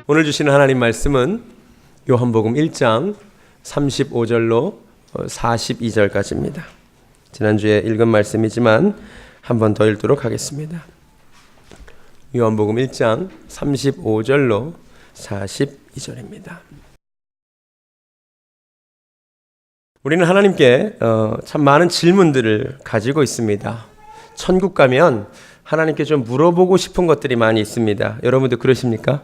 오늘 주시는 하나님 말씀은 요한복음 1장 35절로 42절까지입니다. 지난주에 읽은 말씀이지만 한 번 더 읽도록 하겠습니다. 요한복음 1장 35절로 42절입니다. 우리는 하나님께 참 많은 질문들을 가지고 있습니다. 천국 가면 하나님께 좀 물어보고 싶은 것들이 많이 있습니다. 여러분도 그러십니까?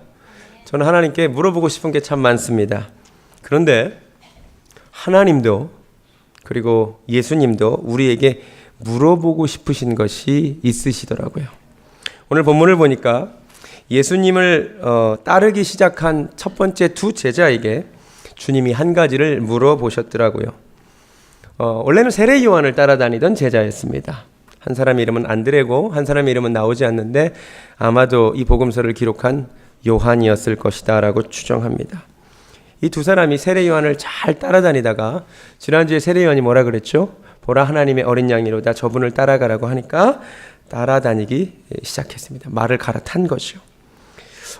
저는 하나님께 물어보고 싶은 게 참 많습니다. 그런데 하나님도 그리고 예수님도 우리에게 물어보고 싶으신 것이 있으시더라고요. 오늘 본문을 보니까 예수님을 따르기 시작한 첫 번째 두 제자에게 주님이 한 가지를 물어보셨더라고요. 원래는 세례 요한을 따라다니던 제자였습니다. 한 사람 이름은 안드레고 한 사람 이름은 나오지 않는데 아마도 이 복음서를 기록한 요한이었을 것이다 라고 추정합니다. 이 두 사람이 세례 요한을 잘 따라다니다가 지난주에 세례 요한이 뭐라 그랬죠? 보라 하나님의 어린 양이로다 저분을 따라가라고 하니까 따라다니기 시작했습니다. 말을 갈아탄 거죠.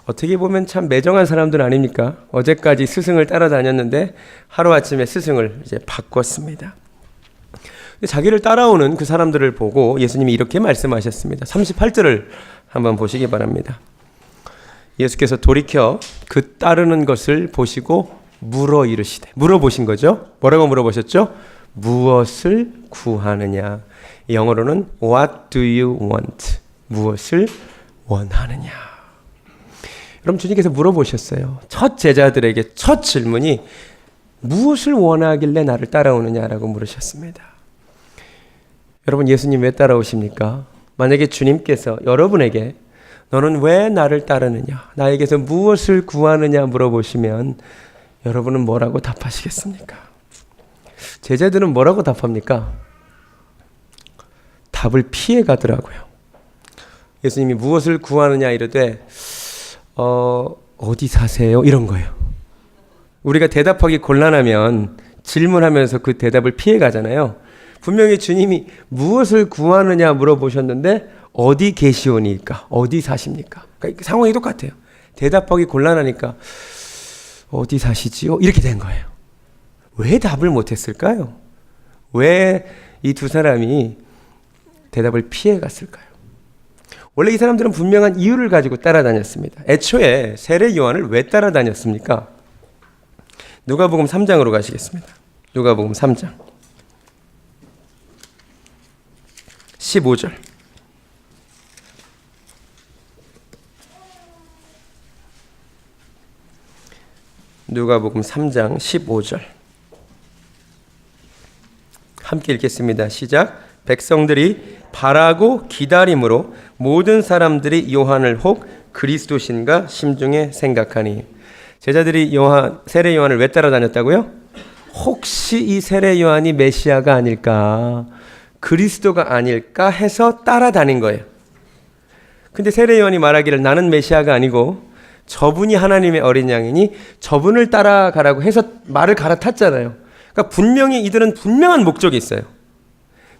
어떻게 보면 참 매정한 사람들 아닙니까? 어제까지 스승을 따라다녔는데 하루아침에 스승을 이제 바꿨습니다. 자기를 따라오는 그 사람들을 보고 예수님이 이렇게 말씀하셨습니다. 38절을 한번 보시기 바랍니다. 예수께서 돌이켜 그 따르는 것을 보시고 물어 이르시되, 물어보신 거죠. 뭐라고 물어보셨죠? 무엇을 구하느냐. 영어로는 What do you want? 무엇을 원하느냐. 여러분, 주님께서 물어보셨어요. 첫 제자들에게 첫 질문이 무엇을 원하길래 나를 따라오느냐라고 물으셨습니다. 여러분, 예수님 왜 따라오십니까? 만약에 주님께서 여러분에게 너는 왜 나를 따르느냐, 나에게서 무엇을 구하느냐 물어보시면 여러분은 뭐라고 답하시겠습니까? 제자들은 뭐라고 답합니까? 답을 피해 가더라고요. 예수님이 무엇을 구하느냐 이르되 어디 사세요? 이런 거예요. 우리가 대답하기 곤란하면 질문하면서 그 대답을 피해 가잖아요. 분명히 주님이 무엇을 구하느냐 물어보셨는데 어디 계시오니까? 어디 사십니까? 그러니까 상황이 똑같아요. 대답하기 곤란하니까 어디 사시지요? 이렇게 된 거예요. 왜 답을 못했을까요? 왜 이 두 사람이 대답을 피해 갔을까요? 원래 이 사람들은 분명한 이유를 가지고 따라다녔습니다. 애초에 세례 요한을 왜 따라다녔습니까? 누가복음 3장으로 가시겠습니다. 누가복음 3장 15절. 누가복음 3장 15절. 함께 읽겠습니다. 시작. 백성들이 바라고 기다림으로 모든 사람들이 요한을 혹 그리스도신가 심중에 생각하니. 제자들이 세례 요한을 왜 따라다녔다고요? 혹시 이 세례 요한이 메시아가 아닐까, 그리스도가 아닐까 해서 따라다닌 거예요. 근데 세례 요한이 말하기를 나는 메시아가 아니고 저분이 하나님의 어린 양이니 저분을 따라가라고 해서 말을 갈아탔잖아요. 그러니까 분명히 이들은 분명한 목적이 있어요.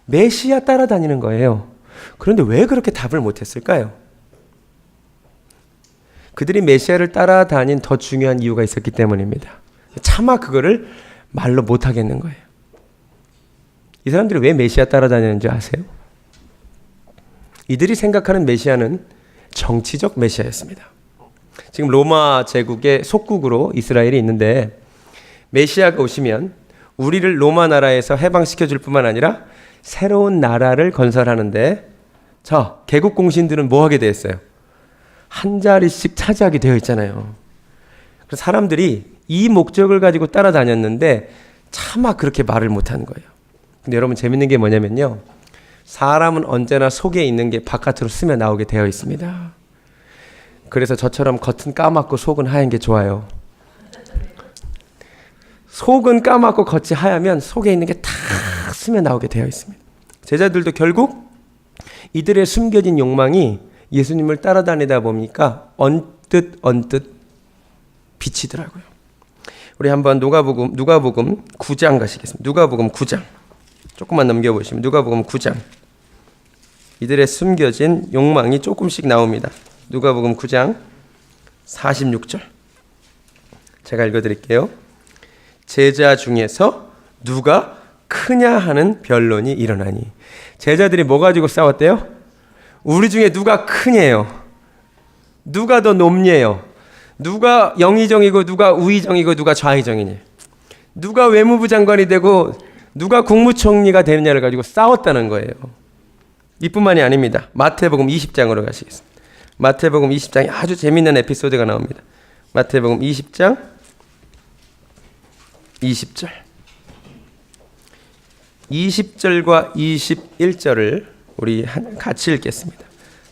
메시아 따라다니는 거예요. 그런데 왜 그렇게 답을 못했을까요? 그들이 메시아를 따라다닌 더 중요한 이유가 있었기 때문입니다. 차마 그거를 말로 못하겠는 거예요. 이 사람들이 왜 메시아 따라다니는지 아세요? 이들이 생각하는 메시아는 정치적 메시아였습니다. 지금 로마 제국의 속국으로 이스라엘이 있는데 메시아가 오시면 우리를 로마 나라에서 해방시켜 줄 뿐만 아니라 새로운 나라를 건설하는데 개국 공신들은 뭐 하게 되어 있어요? 한 자리씩 차지하게 되어 있잖아요. 그래서 사람들이 이 목적을 가지고 따라다녔는데 차마 그렇게 말을 못하는 거예요. 근데 여러분, 재밌는 게 뭐냐면요, 사람은 언제나 속에 있는 게 바깥으로 스며 나오게 되어 있습니다. 그래서 저처럼 겉은 까맣고 속은 하얀 게 좋아요. 속은 까맣고 겉이 하얗면 속에 있는 게 다 스며 나오게 되어 있습니다. 제자들도 결국 이들의 숨겨진 욕망이 예수님을 따라다니다 보니까 언뜻 비치더라고요. 우리 한번 누가복음 9장 가시겠습니다. 누가복음 9장 조금만 넘겨보시면 누가복음 9장 이들의 숨겨진 욕망이 조금씩 나옵니다. 누가복음 9장 46절. 제가 읽어드릴게요. 제자 중에서 누가 크냐 하는 변론이 일어나니. 제자들이 뭐 가지고 싸웠대요? 우리 중에 누가 크냐요? 누가 더 높냐요? 누가 영의정이고 누가 우의정이고 누가 좌의정이냐? 누가 외무부 장관이 되고 누가 국무총리가 되느냐를 가지고 싸웠다는 거예요. 이뿐만이 아닙니다. 마태복음 20장으로 가시겠습니다. 마태복음 20장에 아주 재미있는 에피소드가 나옵니다. 마태복음 20장 20절 20절과 21절을 우리 같이 읽겠습니다.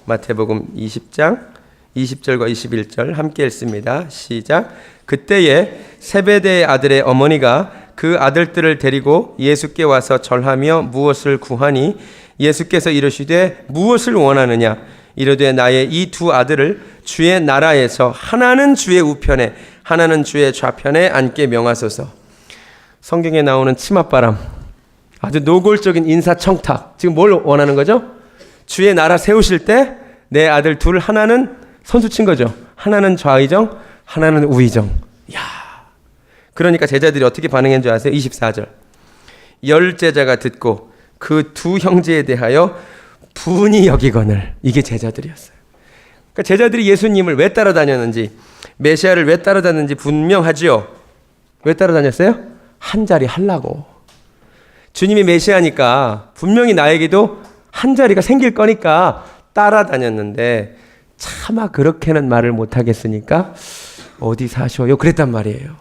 마태복음 20장 20절과 21절 함께 읽습니다. 시작. 그때에 세베대의 아들의 어머니가 그 아들들을 데리고 예수께 와서 절하며 무엇을 구하니 예수께서 이르시되 무엇을 원하느냐 이르되 나의 이 두 아들을 주의 나라에서 하나는 주의 우편에 하나는 주의 좌편에 앉게 명하소서. 성경에 나오는 치맛바람, 아주 노골적인 인사청탁. 지금 뭘 원하는 거죠? 주의 나라 세우실 때 내 아들 둘 하나는 선수 친 거죠. 하나는 좌의정, 하나는 우의정. 야, 그러니까 제자들이 어떻게 반응한 줄 아세요? 24절. 열 제자가 듣고 그 두 형제에 대하여 분이 여기거늘. 이게 제자들이었어요. 그러니까 제자들이 예수님을 왜 따라다녔는지, 메시아를 왜 따라다녔는지 분명하지요. 왜 따라다녔어요? 한 자리 하려고. 주님이 메시아니까 분명히 나에게도 한 자리가 생길 거니까 따라다녔는데 차마 그렇게는 말을 못하겠으니까 어디 사셔요? 그랬단 말이에요.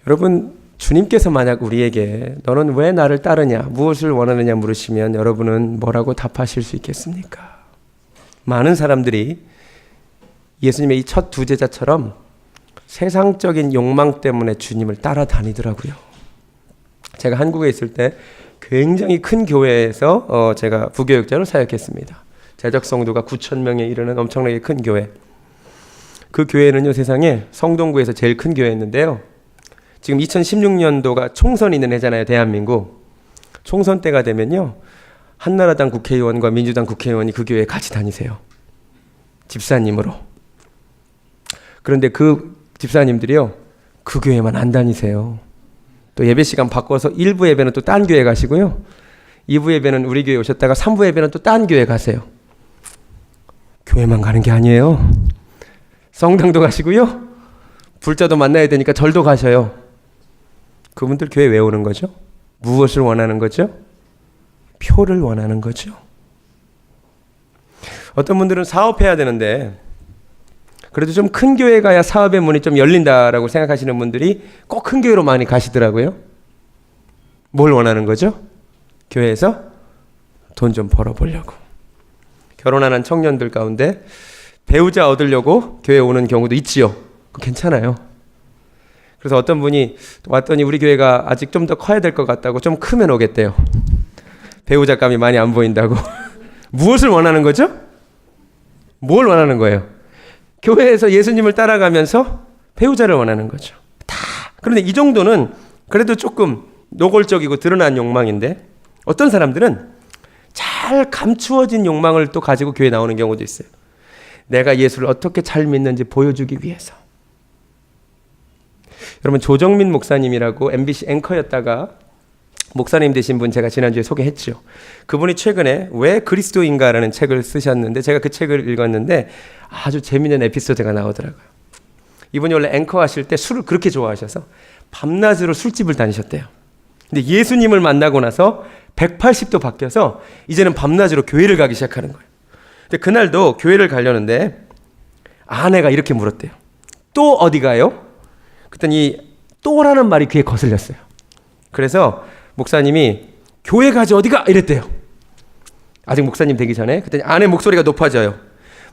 여러분, 주님께서 만약 우리에게 너는 왜 나를 따르냐, 무엇을 원하느냐 물으시면 여러분은 뭐라고 답하실 수 있겠습니까? 많은 사람들이 예수님의 이 첫 두 제자처럼 세상적인 욕망 때문에 주님을 따라다니더라고요. 제가 한국에 있을 때 굉장히 큰 교회에서 제가 부교육자로 사역했습니다. 재적 성도가 9,000명에 이르는 엄청나게 큰 교회. 그 교회는요, 세상에 성동구에서 제일 큰 교회였는데요. 지금 2016년도가 총선이 있는 해잖아요, 대한민국. 총선 때가 되면요, 한나라당 국회의원과 민주당 국회의원이 그 교회에 같이 다니세요. 집사님으로. 그런데 그 집사님들이요, 그 교회만 안 다니세요. 또 예배 시간 바꿔서 1부 예배는 또 딴 교회 가시고요. 2부 예배는 우리 교회 오셨다가 3부 예배는 또 딴 교회 가세요. 교회만 가는 게 아니에요. 성당도 가시고요. 불자도 만나야 되니까 절도 가셔요. 그분들 교회 왜 오는 거죠? 무엇을 원하는 거죠? 표를 원하는 거죠. 어떤 분들은 사업해야 되는데 그래도 좀 큰 교회 가야 사업의 문이 좀 열린다라고 생각하시는 분들이 꼭 큰 교회로 많이 가시더라고요. 뭘 원하는 거죠? 교회에서 돈 좀 벌어보려고. 결혼하는 청년들 가운데 배우자 얻으려고 교회 오는 경우도 있지요. 괜찮아요. 그래서 어떤 분이 왔더니 우리 교회가 아직 좀 더 커야 될 것 같다고 좀 크면 오겠대요. 배우자 감이 많이 안 보인다고. 무엇을 원하는 거죠? 뭘 원하는 거예요? 교회에서 예수님을 따라가면서 배우자를 원하는 거죠. 다. 그런데 이 정도는 그래도 조금 노골적이고 드러난 욕망인데 어떤 사람들은 잘 감추어진 욕망을 또 가지고 교회에 나오는 경우도 있어요. 내가 예수를 어떻게 잘 믿는지 보여주기 위해서. 여러분, 조정민 목사님이라고 MBC 앵커였다가 목사님 되신 분 제가 지난주에 소개했죠. 그분이 최근에 왜 그리스도인가라는 책을 쓰셨는데 제가 그 책을 읽었는데 아주 재미있는 에피소드가 나오더라고요. 이분이 원래 앵커 하실 때 술을 그렇게 좋아하셔서 밤낮으로 술집을 다니셨대요. 근데 예수님을 만나고 나서 180도 바뀌어서 이제는 밤낮으로 교회를 가기 시작하는 거예요. 근데 그날도 교회를 가려는데 아내가 이렇게 물었대요. 또 어디 가요? 그랬더니 또라는 말이 귀에 거슬렸어요. 그래서 목사님이 교회 가지 어디가? 이랬대요. 아직 목사님 되기 전에. 그랬더니 아내 목소리가 높아져요.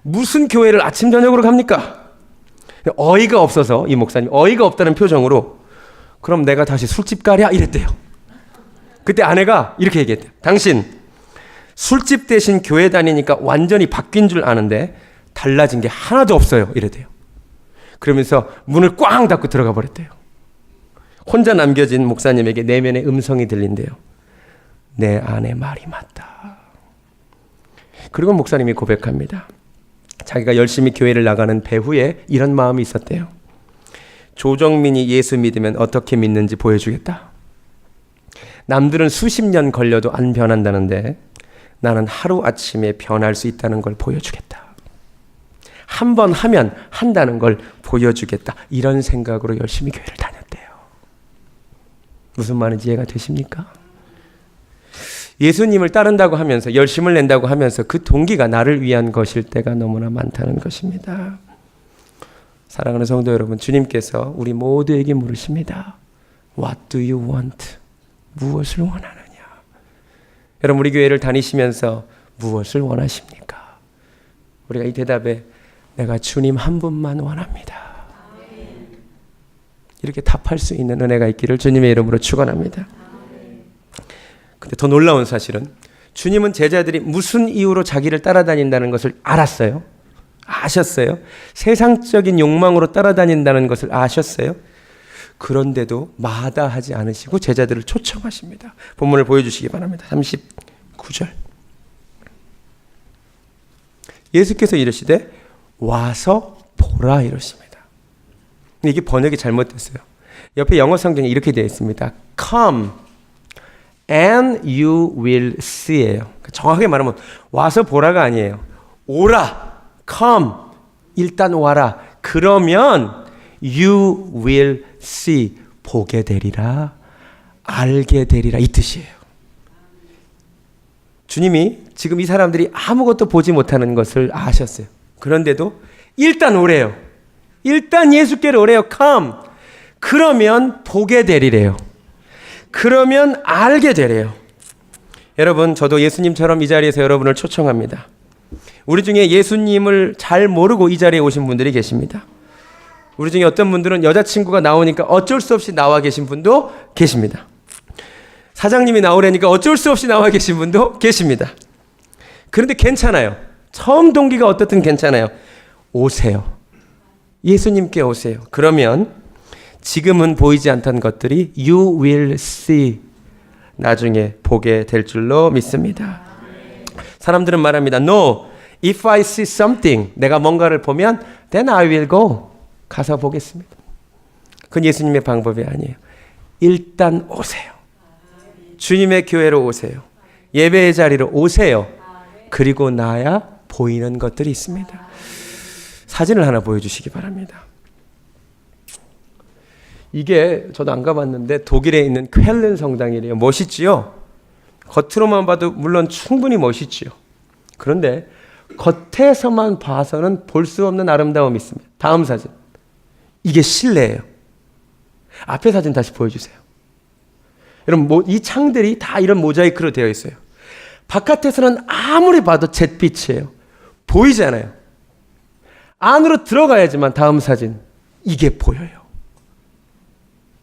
무슨 교회를 아침 저녁으로 갑니까? 어이가 없어서 이 목사님 어이가 없다는 표정으로 그럼 내가 다시 술집 가랴? 이랬대요. 그때 아내가 이렇게 얘기했대요. 당신 술집 대신 교회 다니니까 완전히 바뀐 줄 아는데 달라진 게 하나도 없어요. 이랬대요. 그러면서 문을 꽝 닫고 들어가 버렸대요. 혼자 남겨진 목사님에게 내면의 음성이 들린대요. 내 아내 말이 맞다. 그리고 목사님이 고백합니다. 자기가 열심히 교회를 나가는 배후에 이런 마음이 있었대요. 조정민이 예수 믿으면 어떻게 믿는지 보여주겠다. 남들은 수십 년 걸려도 안 변한다는데 나는 하루아침에 변할 수 있다는 걸 보여주겠다. 한 번 하면 한다는 걸 보여주겠다. 이런 생각으로 열심히 교회를 다녔대요. 무슨 말인지 이해가 되십니까? 예수님을 따른다고 하면서 열심을 낸다고 하면서 그 동기가 나를 위한 것일 때가 너무나 많다는 것입니다. 사랑하는 성도 여러분, 주님께서 우리 모두에게 물으십니다. What do you want? 무엇을 원하느냐? 여러분, 우리 교회를 다니시면서 무엇을 원하십니까? 우리가 이 대답에 내가 주님 한 분만 원합니다. 이렇게 답할 수 있는 은혜가 있기를 주님의 이름으로 축원합니다. 근데 더 놀라운 사실은 주님은 제자들이 무슨 이유로 자기를 따라다닌다는 것을 알았어요. 아셨어요. 세상적인 욕망으로 따라다닌다는 것을 아셨어요. 그런데도 마다하지 않으시고 제자들을 초청하십니다. 본문을 보여주시기 바랍니다. 39절. 예수께서 이르시되 와서 보라 이러십니다. 근데 이게 번역이 잘못됐어요. 옆에 영어 성경에 이렇게 되어 있습니다. Come and you will see예요. 정확하게 말하면 와서 보라가 아니에요. 오라. Come. 일단 와라. 그러면 you will see. 보게 되리라. 알게 되리라. 이 뜻이에요. 주님이 지금 이 사람들이 아무것도 보지 못하는 것을 아셨어요. 그런데도 일단 오래요. 일단 예수께로 오래요. Come. 그러면 보게 되리래요. 그러면 알게 되래요. 여러분, 저도 예수님처럼 이 자리에서 여러분을 초청합니다. 우리 중에 예수님을 잘 모르고 이 자리에 오신 분들이 계십니다. 우리 중에 어떤 분들은 여자친구가 나오니까 어쩔 수 없이 나와 계신 분도 계십니다. 사장님이 나오려니까 어쩔 수 없이 나와 계신 분도 계십니다. 그런데 괜찮아요. 처음 동기가 어떻든 괜찮아요. 오세요. 예수님께 오세요. 그러면 지금은 보이지 않던 것들이 you will see. 나중에 보게 될 줄로 믿습니다. 사람들은 말합니다. No, if I see something, 내가 뭔가를 보면 then I will go. 가서 보겠습니다. 그건 예수님의 방법이 아니에요. 일단 오세요. 주님의 교회로 오세요. 예배의 자리로 오세요. 그리고 나야 보이는 것들이 있습니다. 사진을 하나 보여주시기 바랍니다. 이게 저도 안 가봤는데 독일에 있는 쾰른 성당이래요. 멋있지요? 겉으로만 봐도 물론 충분히 멋있지요. 그런데 겉에서만 봐서는 볼 수 없는 아름다움이 있습니다. 다음 사진. 이게 실내예요. 앞에 사진 다시 보여주세요. 여러분, 이 창들이 다 이런 모자이크로 되어 있어요. 바깥에서는 아무리 봐도 잿빛이에요. 보이잖아요. 안으로 들어가야지만 다음 사진. 이게 보여요.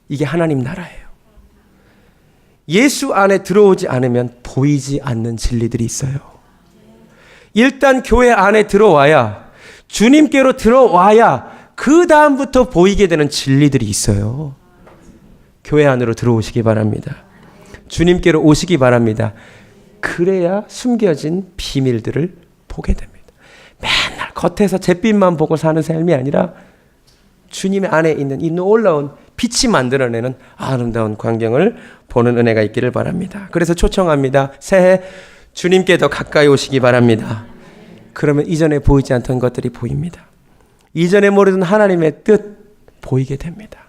이게 하나님 나라예요. 예수 안에 들어오지 않으면 보이지 않는 진리들이 있어요. 일단 교회 안에 들어와야, 주님께로 들어와야 그 다음부터 보이게 되는 진리들이 있어요. 교회 안으로 들어오시기 바랍니다. 주님께로 오시기 바랍니다. 그래야 숨겨진 비밀들을 보게 됩니다. 맨날 겉에서 잿빛만 보고 사는 삶이 아니라 주님의 안에 있는 이 놀라운 빛이 만들어내는 아름다운 광경을 보는 은혜가 있기를 바랍니다. 그래서 초청합니다. 새해 주님께 더 가까이 오시기 바랍니다. 그러면 이전에 보이지 않던 것들이 보입니다. 이전에 모르던 하나님의 뜻 보이게 됩니다.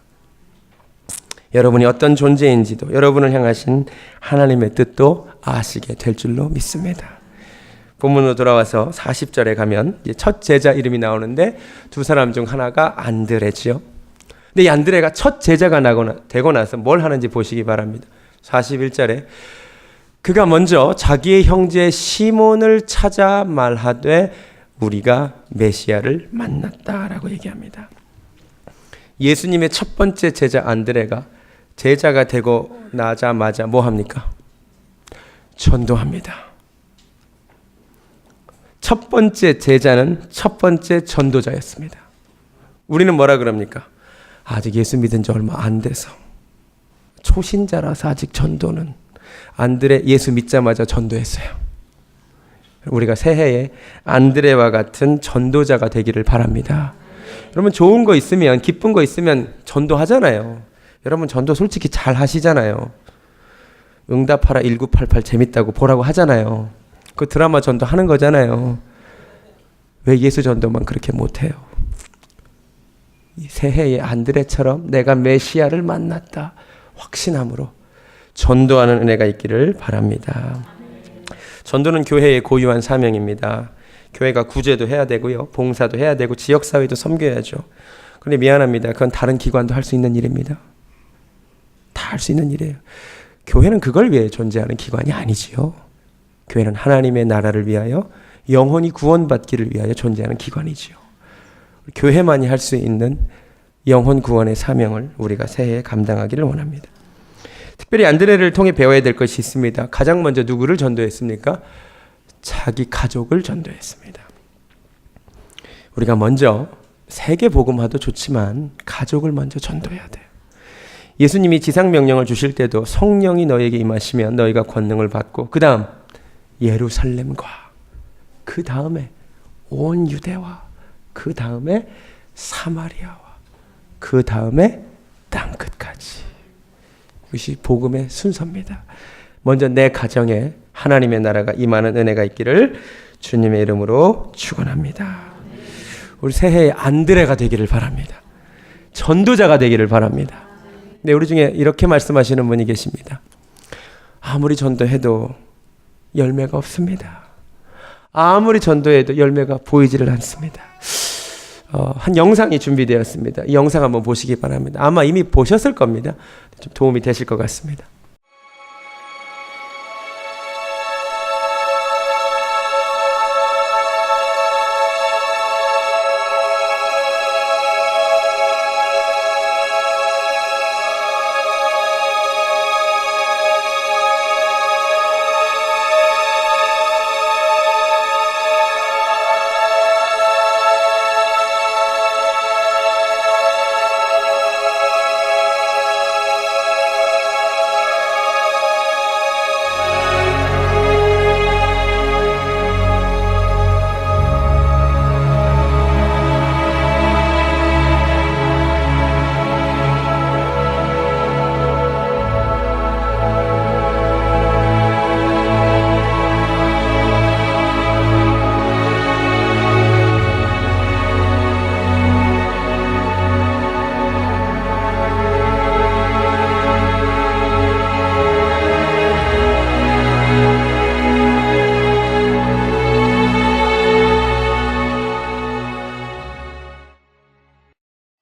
여러분이 어떤 존재인지도, 여러분을 향하신 하나님의 뜻도 아시게 될 줄로 믿습니다. 본문으로 돌아와서 40절에 가면 첫 제자 이름이 나오는데 두 사람 중 하나가 안드레지요. 근데 이 안드레가 첫 제자가 되고 나서 뭘 하는지 보시기 바랍니다. 41절에 그가 먼저 자기의 형제 시몬을 찾아 말하되 우리가 메시아를 만났다라고 얘기합니다. 예수님의 첫 번째 제자 안드레가 제자가 되고 나자마자 뭐 합니까? 전도합니다. 첫 번째 제자는 첫 번째 전도자였습니다. 우리는 뭐라 그럽니까? 아직 예수 믿은 지 얼마 안 돼서 초신자라서 아직 전도는. 안드레 예수 믿자마자 전도했어요. 우리가 새해에 안드레와 같은 전도자가 되기를 바랍니다. 여러분 좋은 거 있으면, 기쁜 거 있으면 전도하잖아요. 여러분 전도 솔직히 잘 하시잖아요. 응답하라 1988 재밌다고 보라고 하잖아요. 그 드라마 전도하는 거잖아요. 왜 예수 전도만 그렇게 못해요? 이 새해의 안드레처럼 내가 메시아를 만났다 확신함으로 전도하는 은혜가 있기를 바랍니다. 전도는 교회의 고유한 사명입니다. 교회가 구제도 해야 되고요, 봉사도 해야 되고 지역사회도 섬겨야죠. 그런데 미안합니다. 그건 다른 기관도 할 수 있는 일입니다. 다 할 수 있는 일이에요. 교회는 그걸 위해 존재하는 기관이 아니지요. 교회는 하나님의 나라를 위하여 영혼이 구원받기를 위하여 존재하는 기관이지요. 교회만이 할 수 있는 영혼 구원의 사명을 우리가 새해에 감당하기를 원합니다. 특별히 안드레를 통해 배워야 될 것이 있습니다. 가장 먼저 누구를 전도했습니까? 자기 가족을 전도했습니다. 우리가 먼저 세계 복음화도 좋지만 가족을 먼저 전도해야 돼요. 예수님이 지상 명령을 주실 때도 성령이 너에게 임하시면 너희가 권능을 받고 그 다음 예루살렘과 그 다음에 온 유대와 그 다음에 사마리아와 그 다음에 땅끝까지. 이것이 복음의 순서입니다. 먼저 내 가정에 하나님의 나라가 임하는 은혜가 있기를 주님의 이름으로 축원합니다. 우리 새해에 안드레가 되기를 바랍니다. 전도자가 되기를 바랍니다. 네, 우리 중에 이렇게 말씀하시는 분이 계십니다. 아무리 전도해도 열매가 없습니다. 아무리 전도해도 열매가 보이지를 않습니다. 한 영상이 준비되었습니다. 이 영상 한번 보시기 바랍니다. 아마 이미 보셨을 겁니다. 좀 도움이 되실 것 같습니다.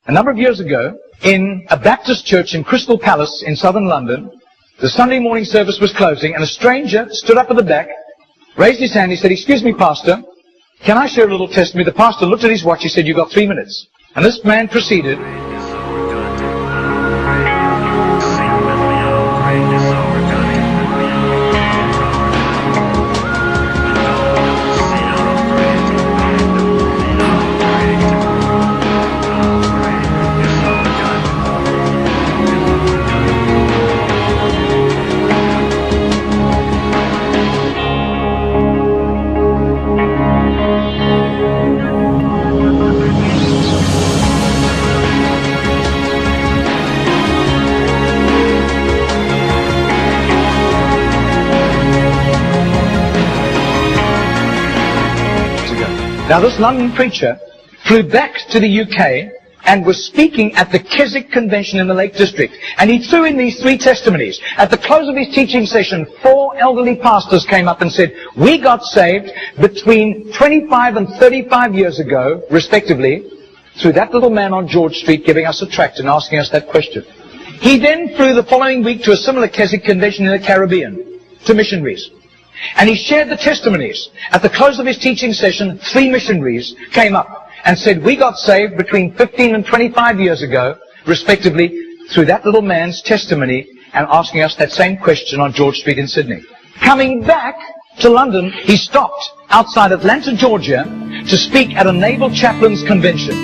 A number of years ago, in a Baptist church in Crystal Palace in southern London, the Sunday morning service was closing and a stranger stood up at the back, raised his hand, he said, "Excuse me, Pastor, can I share a little testimony?" The pastor looked at his watch, he said, "You've got 3 minutes." And this man proceeded. Now this London preacher flew back to the UK and was speaking at the Keswick Convention in the Lake District. And he threw in these 3 testimonies. At the close of his teaching session, 4 elderly pastors came up and said, "We got saved between 25 and 35 years ago, respectively, through that little man on George Street giving us a tract and asking us that question." He then flew the following week to a similar Keswick Convention in the Caribbean, to missionaries. And he shared the testimonies. At the close of his teaching session, 3 missionaries came up and said, "We got saved between 15 and 25 years ago, respectively, through that little man's testimony and asking us that same question on George Street in Sydney." Coming back to London, he stopped outside Atlanta, Georgia, to speak at a naval chaplains convention.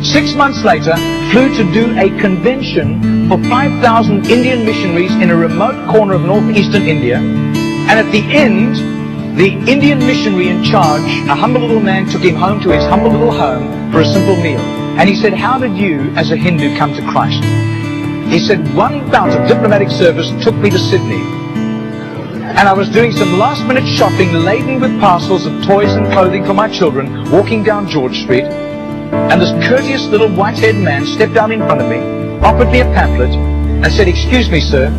6 months later, flew to do a convention for 5,000 Indian missionaries in a remote corner of northeastern India. And at the end, the Indian missionary in charge, a humble little man, took him home to his humble little home for a simple meal. And he said, how did you, as a Hindu, come to Christ? He said, one bout of diplomatic service took me to Sydney. And I was doing some last-minute shopping laden with parcels of toys and clothing for my children, walking down George Street. And this courteous little white-haired man stepped down in front of me, offered me a pamphlet, and said, excuse me, sir,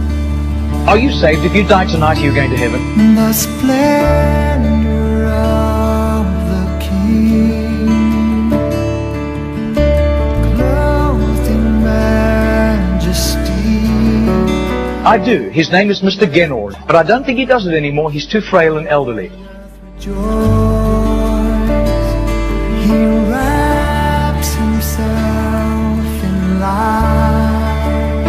are you saved? If you die tonight, are you going to heaven? The splendor of the King, clothed in majesty. I do. His name is Mr. Genord, but I don't think he does it anymore. He's too frail and elderly. Joys, he wraps himself in light,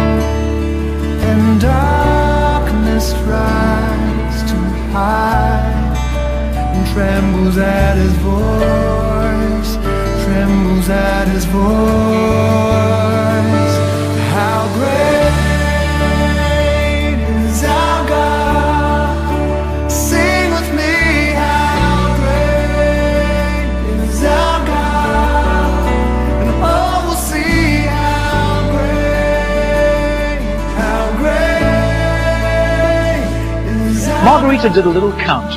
and darkness tries to hide, and trembles at his voice, trembles at his voice. How great is our God? Sing with me, how great is our God? And all will see how great is our Margarita did a little count.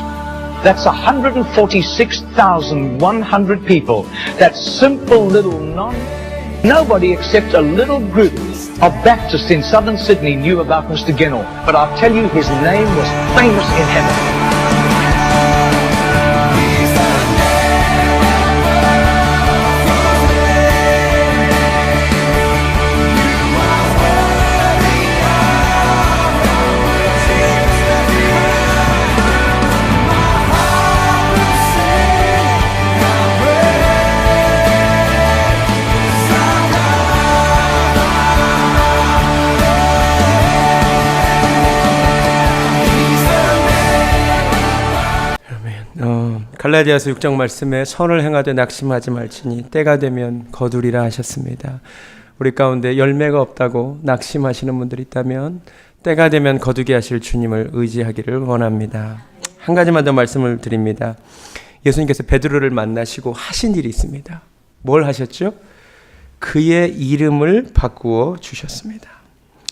That's 146,100 people. That simple little nobody except a little group of Baptists in southern Sydney knew about Mr. Genor. But I'll tell you, his name was famous in heaven. 갈라디아서 6장 말씀에 선을 행하되 낙심하지 말지니 때가 되면 거두리라 하셨습니다. 우리 가운데 열매가 없다고 낙심하시는 분들이 있다면 때가 되면 거두게 하실 주님을 의지하기를 원합니다. 한 가지만 더 말씀을 드립니다. 예수님께서 베드로를 만나시고 하신 일이 있습니다. 뭘 하셨죠? 그의 이름을 바꾸어 주셨습니다.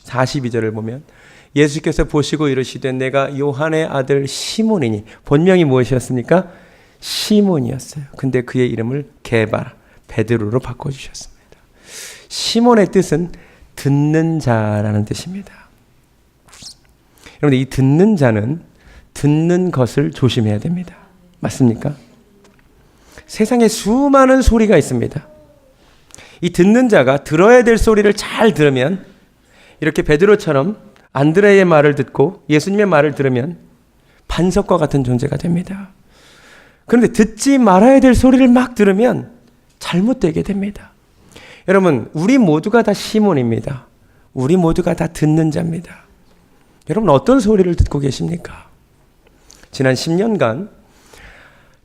42절을 보면 예수께서 보시고 이르시되 내가 요한의 아들 시몬이니, 본명이 무엇이었습니까? 시몬이었어요. 근데 그의 이름을 게바, 베드로로 바꿔주셨습니다. 시몬의 뜻은 듣는 자라는 뜻입니다. 여러분, 이 듣는 자는 듣는 것을 조심해야 됩니다. 맞습니까? 세상에 수많은 소리가 있습니다. 이 듣는 자가 들어야 될 소리를 잘 들으면, 이렇게 베드로처럼 안드레의 말을 듣고 예수님의 말을 들으면 반석과 같은 존재가 됩니다. 그런데 듣지 말아야 될 소리를 막 들으면 잘못되게 됩니다. 여러분, 우리 모두가 다 시몬입니다. 우리 모두가 다 듣는 자입니다. 여러분, 어떤 소리를 듣고 계십니까? 지난 10년간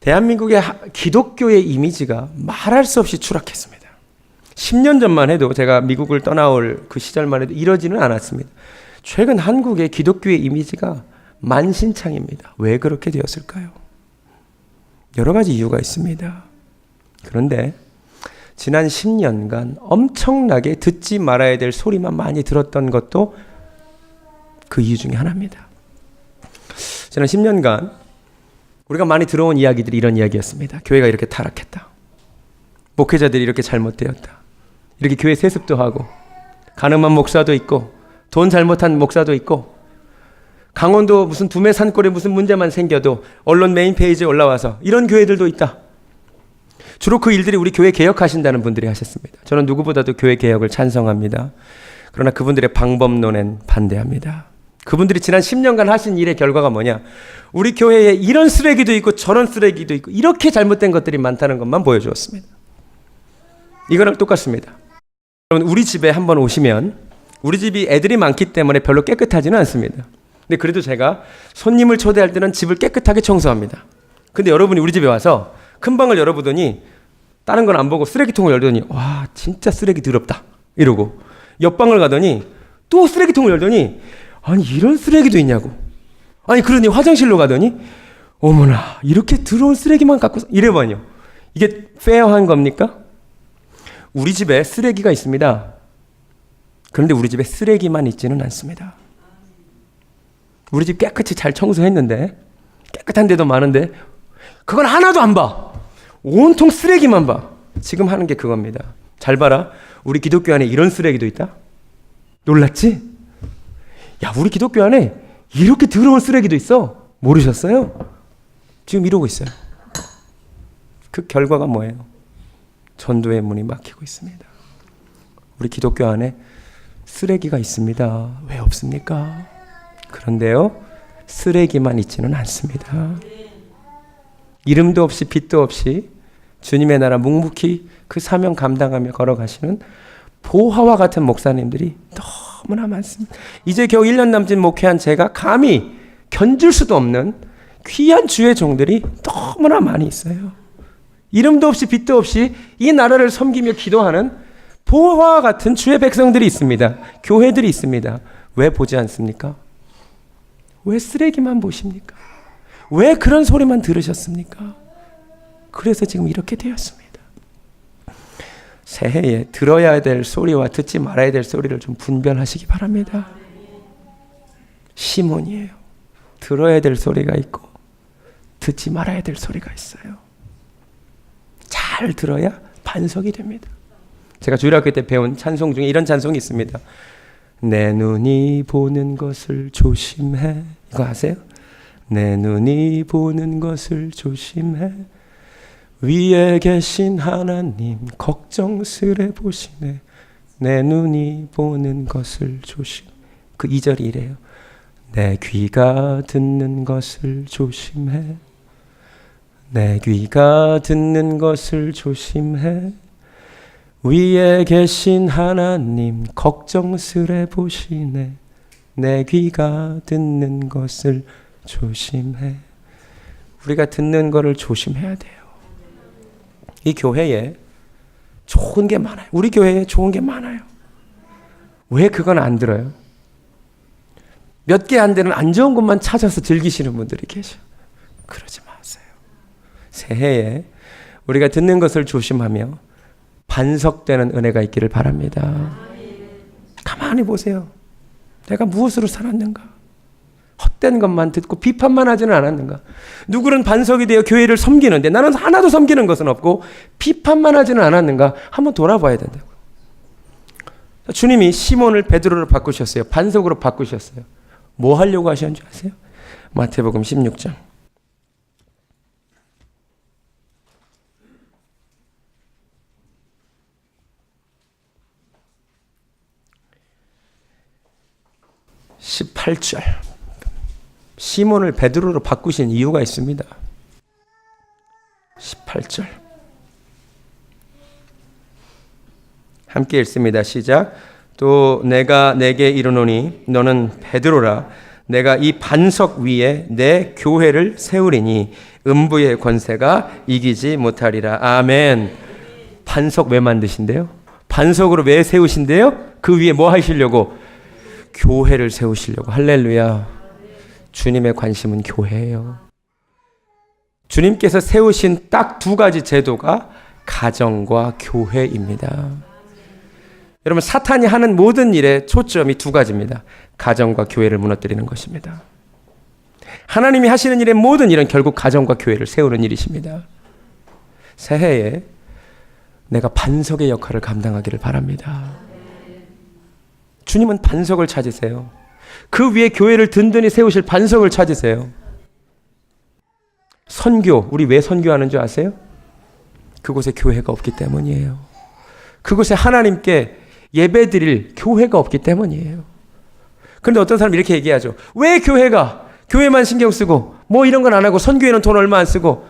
대한민국의 기독교의 이미지가 말할 수 없이 추락했습니다. 10년 전만 해도, 제가 미국을 떠나올 그 시절만 해도 이러지는 않았습니다. 최근 한국의 기독교의 이미지가 만신창입니다. 왜 그렇게 되었을까요? 여러 가지 이유가 있습니다. 그런데 지난 10년간 엄청나게 듣지 말아야 될 소리만 많이 들었던 것도 그 이유 중에 하나입니다. 지난 10년간 우리가 많이 들어온 이야기들이 이런 이야기였습니다. 교회가 이렇게 타락했다. 목회자들이 이렇게 잘못되었다. 이렇게 교회 세습도 하고, 가늠한 목사도 있고, 돈 잘못한 목사도 있고, 강원도 무슨 두메 산골에 무슨 문제만 생겨도 언론 메인 페이지에 올라와서 이런 교회들도 있다. 주로 그 일들이 우리 교회 개혁하신다는 분들이 하셨습니다. 저는 누구보다도 교회 개혁을 찬성합니다. 그러나 그분들의 방법론엔 반대합니다. 그분들이 지난 10년간 하신 일의 결과가 뭐냐? 우리 교회에 이런 쓰레기도 있고 저런 쓰레기도 있고 이렇게 잘못된 것들이 많다는 것만 보여주었습니다. 이거랑 똑같습니다. 여러분, 우리 집에 한번 오시면, 우리 집이 애들이 많기 때문에 별로 깨끗하지는 않습니다. 근데 그래도 제가 손님을 초대할 때는 집을 깨끗하게 청소합니다. 근데 여러분이 우리 집에 와서 큰 방을 열어보더니 다른 건 안 보고 쓰레기통을 열더니 와, 진짜 쓰레기 더럽다 이러고 옆방을 가더니 또 쓰레기통을 열더니 아니 이런 쓰레기도 있냐고. 아니 그러니 화장실로 가더니 어머나 이렇게 더러운 쓰레기만 갖고 이래봐요. 이게 페어한 겁니까? 우리 집에 쓰레기가 있습니다. 그런데 우리 집에 쓰레기만 있지는 않습니다. 우리 집 깨끗이 잘 청소했는데 깨끗한 데도 많은데 그건 하나도 안 봐. 온통 쓰레기만 봐. 지금 하는 게 그겁니다. 잘 봐라. 우리 기독교 안에 이런 쓰레기도 있다. 놀랐지? 야, 우리 기독교 안에 이렇게 더러운 쓰레기도 있어. 모르셨어요? 지금 이러고 있어요. 그 결과가 뭐예요? 전도의 문이 막히고 있습니다. 우리 기독교 안에 쓰레기가 있습니다. 왜 없습니까? 그런데요, 쓰레기만 있지는 않습니다. 이름도 없이 빛도 없이 주님의 나라 묵묵히 그 사명 감당하며 걸어가시는 보화와 같은 목사님들이 너무나 많습니다. 이제 겨우 1년 남짓 목회한 제가 감히 견줄 수도 없는 귀한 주의 종들이 너무나 많이 있어요. 이름도 없이 빛도 없이 이 나라를 섬기며 기도하는 보화와 같은 주의 백성들이 있습니다. 교회들이 있습니다. 왜 보지 않습니까? 왜 쓰레기만 보십니까? 왜 그런 소리만 들으셨습니까? 그래서 지금 이렇게 되었습니다. 새해에 들어야 될 소리와 듣지 말아야 될 소리를 좀 분별하시기 바랍니다. 시몬이에요. 들어야 될 소리가 있고 듣지 말아야 될 소리가 있어요. 잘 들어야 반석이 됩니다. 제가 주일학교 때 배운 찬송 중에 이런 찬송이 있습니다. 내 눈이 보는 것을 조심해. 이거 아세요? 내 눈이 보는 것을 조심해. 위에 계신 하나님 걱정스레 보시네. 내 눈이 보는 것을 조심. 그 2절이 이래요. 내 귀가 듣는 것을 조심해. 내 귀가 듣는 것을 조심해. 위에 계신 하나님 걱정스레 보시네. 내 귀가 듣는 것을 조심해. 우리가 듣는 것을 조심해야 돼요. 이 교회에 좋은 게 많아요. 우리 교회에 좋은 게 많아요. 왜 그건 안 들어요? 몇 개 안 되는 안 좋은 것만 찾아서 즐기시는 분들이 계셔. 그러지 마세요. 새해에 우리가 듣는 것을 조심하며 반석되는 은혜가 있기를 바랍니다. 가만히 보세요. 내가 무엇으로 살았는가? 헛된 것만 듣고 비판만 하지는 않았는가? 누구는 반석이 되어 교회를 섬기는데 나는 하나도 섬기는 것은 없고 비판만 하지는 않았는가? 한번 돌아봐야 된다고요. 주님이 시몬을 베드로로 바꾸셨어요. 반석으로 바꾸셨어요. 뭐 하려고 하셨는지 아세요? 마태복음 16장. (18절) 시몬을 베드로로 바꾸신 이유가 있습니다. 18절 함께 읽습니다. 시작. 또 내가 내게 이르노니 너는 베드로라. 내가 이 반석 위에 내 교회를 세우리니 음부의 권세가 이기지 못하리라. 아멘. 반석 왜 만드신대요? 반석으로 왜 세우신대요? 그 위에 뭐 하시려고? 교회를 세우시려고. 할렐루야. 주님의 관심은 교회예요. 주님께서 세우신 딱 두 가지 제도가 가정과 교회입니다. 여러분, 사탄이 하는 모든 일의 초점이 두 가지입니다. 가정과 교회를 무너뜨리는 것입니다. 하나님이 하시는 일의 모든 일은 결국 가정과 교회를 세우는 일이십니다. 새해에 내가 반석의 역할을 감당하기를 바랍니다. 주님은 반석을 찾으세요. 그 위에 교회를 든든히 세우실 반석을 찾으세요. 선교, 우리 왜 선교하는 줄 아세요? 그곳에 교회가 없기 때문이에요. 그곳에 하나님께 예배드릴 교회가 없기 때문이에요. 그런데 어떤 사람이 이렇게 얘기하죠. 왜 교회만 신경 쓰고 뭐 이런 건 안 하고 선교에는 돈 얼마 안 쓰고.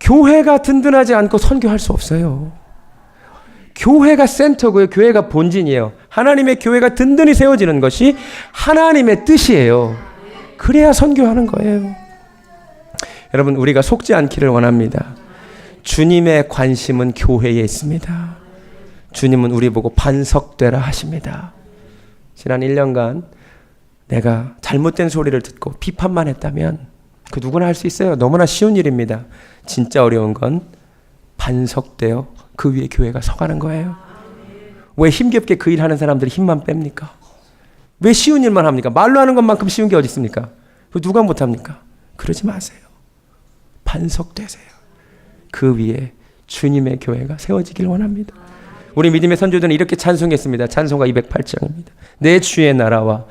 교회가 든든하지 않고 선교할 수 없어요. 교회가 센터고요. 교회가 본진이에요. 하나님의 교회가 든든히 세워지는 것이 하나님의 뜻이에요. 그래야 선교하는 거예요. 여러분, 우리가 속지 않기를 원합니다. 주님의 관심은 교회에 있습니다. 주님은 우리 보고 반석되라 하십니다. 지난 1년간 내가 잘못된 소리를 듣고 비판만 했다면 그 누구나 할 수 있어요. 너무나 쉬운 일입니다. 진짜 어려운 건 반석되어 그 위에 교회가 서가는 거예요. 왜 힘겹게 그 일 하는 사람들이 힘만 뺍니까? 왜 쉬운 일만 합니까? 말로 하는 것만큼 쉬운 게 어디 있습니까? 누가 못합니까? 그러지 마세요. 반석되세요. 그 위에 주님의 교회가 세워지길 원합니다. 우리 믿음의 선조들은 이렇게 찬송했습니다. 찬송가 208장입니다. 내 주의 나라와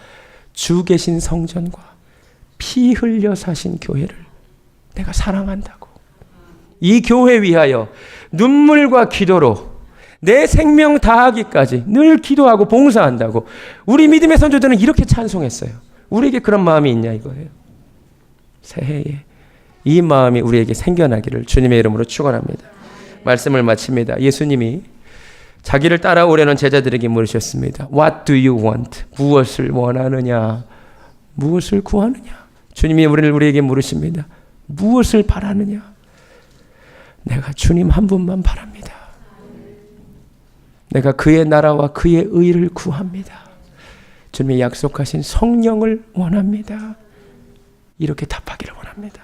주 계신 성전과 피 흘려 사신 교회를 내가 사랑한다고. 이 교회 위하여 눈물과 기도로 내 생명 다하기까지 늘 기도하고 봉사한다고. 우리 믿음의 선조들은 이렇게 찬송했어요. 우리에게 그런 마음이 있냐 이거예요. 새해에 이 마음이 우리에게 생겨나기를 주님의 이름으로 축원합니다. 말씀을 마칩니다. 예수님이 자기를 따라오려는 제자들에게 물으셨습니다. What do you want? 무엇을 원하느냐? 무엇을 구하느냐? 주님이 우리에게 물으십니다. 무엇을 바라느냐? 내가 주님 한 분만 바랍니다. 내가 그의 나라와 그의 의를 구합니다. 주님이 약속하신 성령을 원합니다. 이렇게 답하기를 원합니다.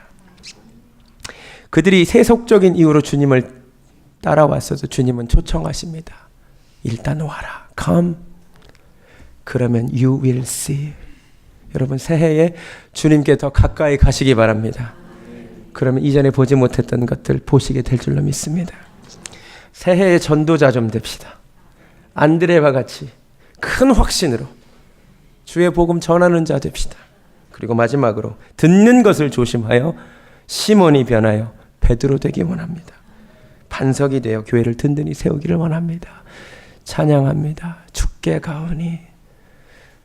그들이 세속적인 이유로 주님을 따라왔어도 주님은 초청하십니다. 일단 와라. Come. 그러면 you will see. 여러분 새해에 주님께 더 가까이 가시기 바랍니다. 그러면 이전에 보지 못했던 것들 보시게 될 줄로 믿습니다. 새해의 전도자 좀 됩시다. 안드레와 같이 큰 확신으로 주의 복음 전하는 자 됩시다. 그리고 마지막으로 듣는 것을 조심하여 시몬이 변하여 베드로 되기 원합니다. 반석이 되어 교회를 든든히 세우기를 원합니다. 찬양합니다. 주께 가오니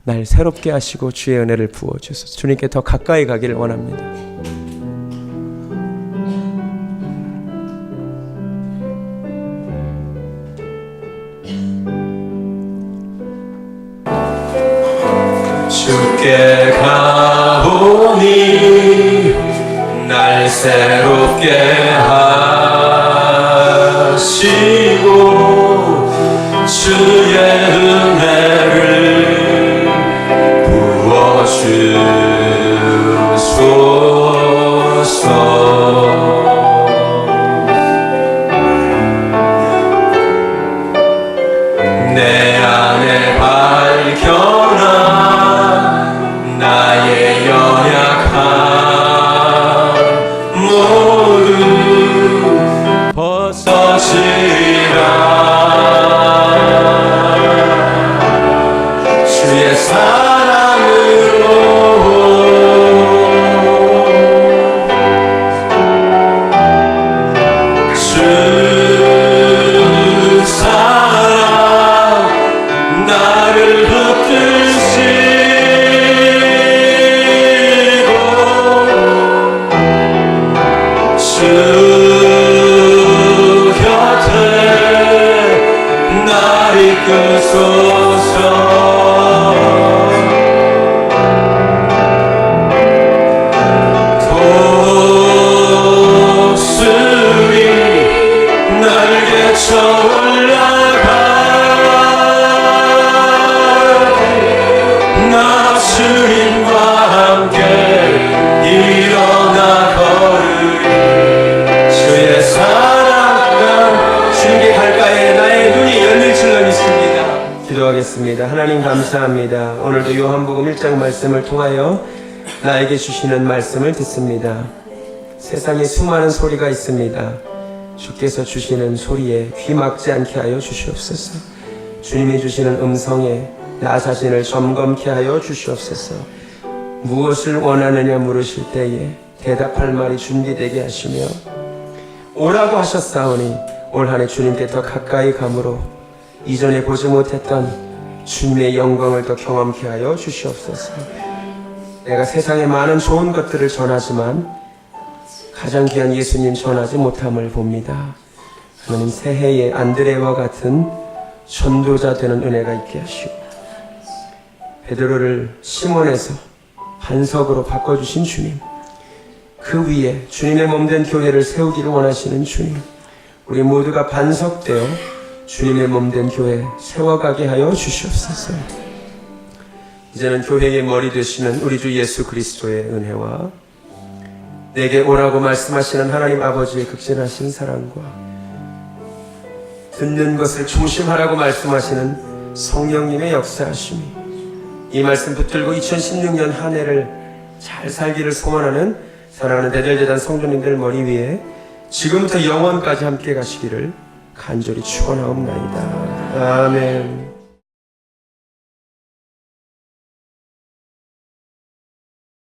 날 새롭게 하시고 주의 은혜를 부어주소서. 주님께 더 가까이 가기를 원합니다. 주께 가오니 날 새롭게 하시고 주의 은혜를 부어주소서. 내 안에 발견한 나의 연약함 모두 벗어지리라. 주의 사랑으로 주 사랑 나를 붙드시고 주 곁에 날 이끄소서. 독수리 날개쳐 올라가 나 주님과 함께 일어나 걸으리. 주의 사랑과 주님께 가까이 나의 눈이 열릴 줄로 믿습니다. 기도하겠습니다. 하나님 감사합니다. 오늘도 요한복음 1장 말씀을 통하여 나에게 주시는 말씀을 듣습니다. 세상에 수많은 소리가 있습니다. 주께서 주시는 소리에 귀 막지 않게 하여 주시옵소서. 주님이 주시는 음성에 나 자신을 점검케 하여 주시옵소서. 무엇을 원하느냐 물으실 때에 대답할 말이 준비되게 하시며 오라고 하셨사오니 올 한 해 주님께 더 가까이 감으로 이전에 보지 못했던 주님의 영광을 더 경험케 하여 주시옵소서. 내가 세상에 많은 좋은 것들을 전하지만 가장 귀한 예수님 전하지 못함을 봅니다. 하나님 새해에 안드레와 같은 전도자 되는 은혜가 있게 하시고 베드로를 시몬에서 반석으로 바꿔주신 주님, 그 위에 주님의 몸된 교회를 세우기를 원하시는 주님, 우리 모두가 반석되어 주님의 몸된 교회 세워가게 하여 주시옵소서. 이제는 교회의 머리 되시는 우리 주 예수 그리스도의 은혜와 내게 오라고 말씀하시는 하나님 아버지의 극진하신 사랑과 듣는 것을 중심하라고 말씀하시는 성령님의 역사하심이 이 말씀 붙들고 2016년 한 해를 잘 살기를 소원하는 사랑하는 대절재단 성도님들 머리 위에 지금부터 영원까지 함께 가시기를 간절히 축원하옵나이다. 아멘.